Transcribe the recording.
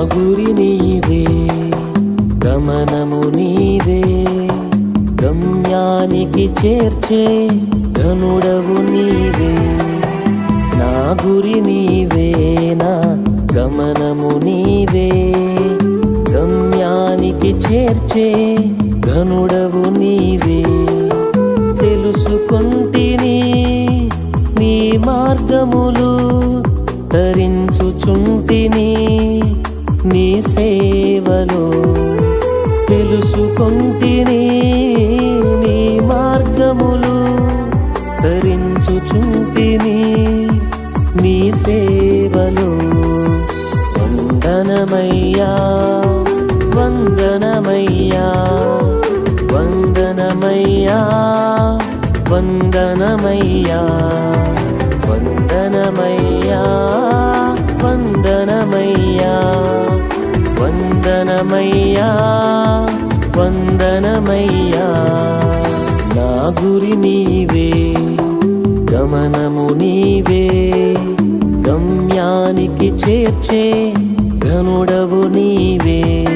గురి నీవే, గమనము నీవే, గమ్యానికి చేర్చే ఘనుడవు నీవే. నా గురి నీవే, నా గమనము నీవే, గమ్యానికి చేర్చే ఘనుడవు నీవే. తెలుసుకొంటిని నీ మార్గములు, తరించుచుంటిని నీ సేవలో. తెలుసుకొంటిని నీ మార్గములు, తరించుచుంటిని నీ సేవలో. వందనమయ్యా, వందనమయ్యా, వందనమయ్యా, వందనమయ్యా, వందనమయ్యా, వందనమయ్యా, వందనమయ్యా, వందనమయ్యా. నా గురి నీవే, గమనము నీవే, గమ్యానికి చేర్చే ఘనుడవు నీవే.